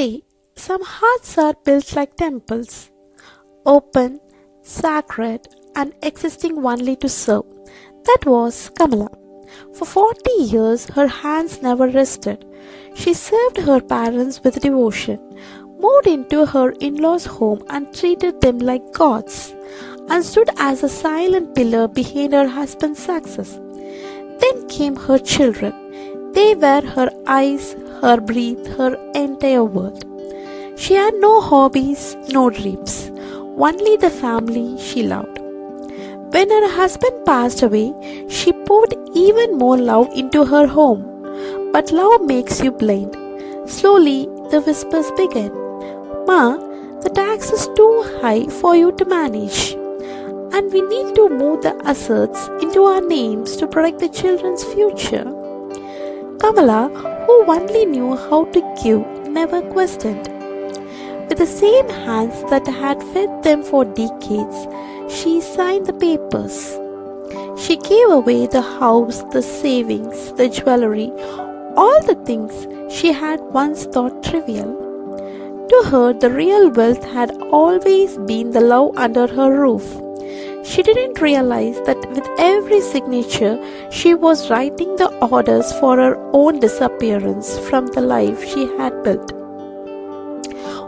say some hearts are built like temples, open, sacred, and existing only to serve. That was Kamala. For 40 years, her hands never rested. She served her parents with devotion, moved into her in law's home and treated them like gods, and stood as a silent pillar behind her husband's success. Then came her children. They were her eyes, her breath, her entire world. She had no hobbies, no dreams, only the family she loved. When her husband passed away, she poured even more love into her home. But love makes you blind. Slowly, the whispers began. Ma, the tax is too high for you to manage. And we need to move the assets into our names to protect the children's future. Kamala, who only knew how to give, never questioned. With the same hands that had fed them for decades, she signed the papers. She gave away the house, the savings, the jewelry, all the things she had once thought trivial. To her, the real wealth had always been the love under her roof. She didn't realize that with every signature, she was writing the orders for her own disappearance from the life she had built.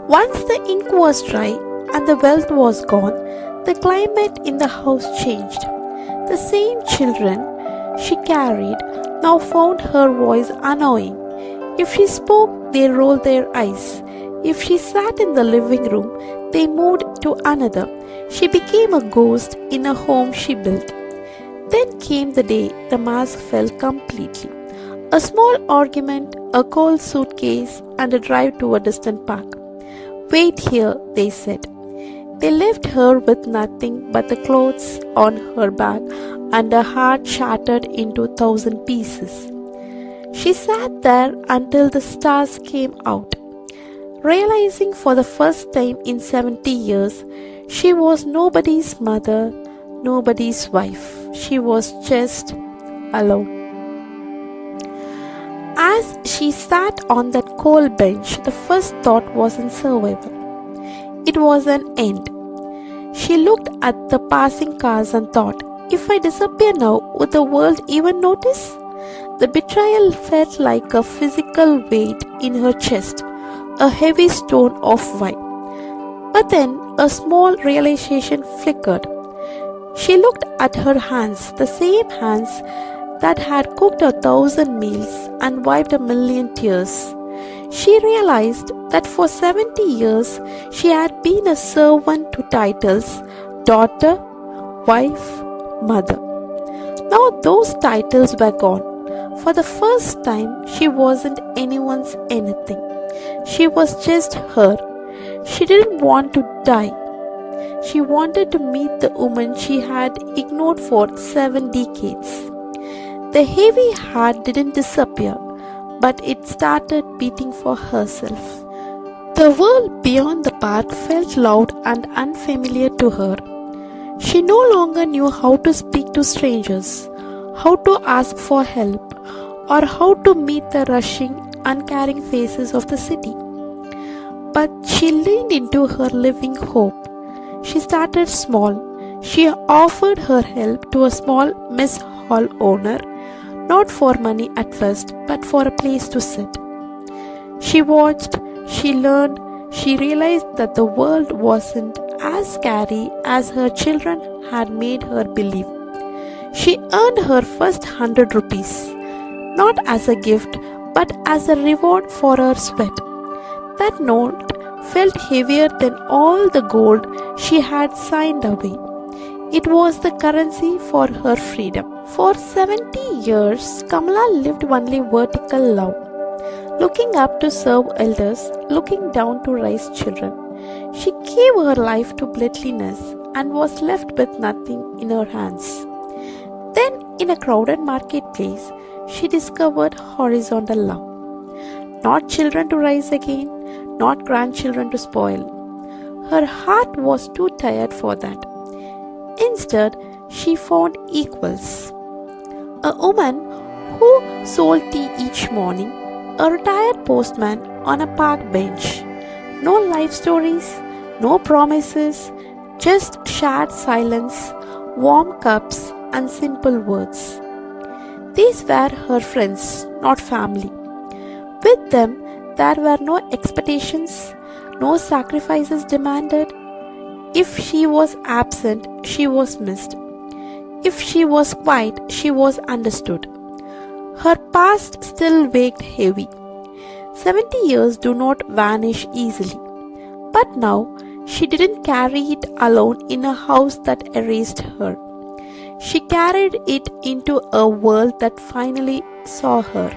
Once the ink was dry and the wealth was gone, the climate in the house changed. The same children she carried now found her voice annoying. If she spoke, they rolled their eyes. If she sat in the living room, they moved to another. She became a ghost in a home she built. Then came the day the mask fell completely. A small argument, a cold suitcase, and a drive to a distant park. Wait here, they said. They left her with nothing but the clothes on her back and her heart shattered into 1,000 pieces. She sat there until the stars came out, realizing for the first time in 70 years she was nobody's mother, nobody's wife. She was just alone. As she sat on that cold bench, the first thought wasn't survival. It was an end. She looked at the passing cars and thought, if I disappear now, would the world even notice? The betrayal felt like a physical weight in her chest, a heavy stone of weight. But then a small realization flickered. She looked at her hands, the same hands that had cooked 1,000 meals and wiped 1,000,000 tears. She realized that for 70 years she had been a servant to titles, daughter, wife, mother. Now those titles were gone. For the first time, she wasn't anyone's anything. She was just her. She didn't want to die. She wanted to meet the woman she had ignored for 7 decades. The heavy heart didn't disappear, but it started beating for herself. The world beyond the park felt loud and unfamiliar to her. She no longer knew how to speak to strangers, how to ask for help, or how to meet the rushing, uncaring faces of the city. But she leaned into her living hope. She started small. She offered her help to a small mess hall owner, not for money at first, but for a place to sit. She watched, she learned, she realized that the world wasn't as scary as her children had made her believe. She earned her first 100 rupees, not as a gift, but as a reward for her sweat. That note felt heavier than all the gold she had signed away. It was the currency for her freedom. For 70 years, Kamala lived only vertical love, looking up to serve elders, looking down to raise children. She gave her life to blindness and was left with nothing in her hands. Then, in a crowded marketplace, she discovered horizontal love. Not children to raise again, not grandchildren to spoil. Her heart was too tired for that. Instead, she found equals. A woman who sold tea each morning, A retired postman on a park bench. No life stories, no promises, just shared silence, warm cups, and simple words. These were her friends, not family. With them, there were no expectations, no sacrifices demanded. If she was absent, she was missed. If she was quiet, she was understood. Her past still weighed heavy. 70 years do not vanish easily. But now, she didn't carry it alone in a house that erased her. She carried it into a world that finally saw her,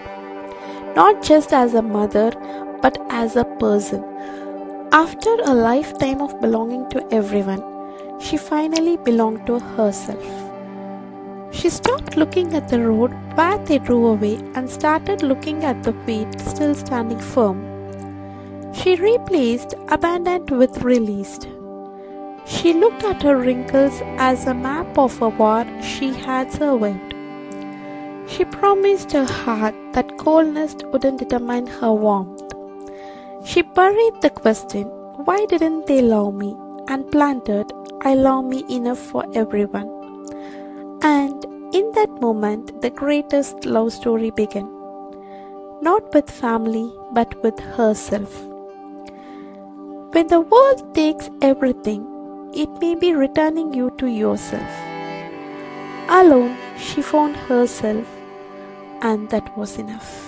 not just as a mother, but as a person. After a lifetime of belonging to everyone, she finally belonged to herself. She stopped looking at the road where they drove away and started looking at the feet still standing firm. She replaced abandoned with released. She looked at her wrinkles as a map of a war she had survived. She promised her heart that coldness wouldn't determine her warmth. She buried the question, why didn't they love me? And planted, I love me enough for everyone. And in that moment, the greatest love story began. Not with family, but with herself. When the world takes everything, it may be returning you to yourself. Alone, she found herself, and that was enough.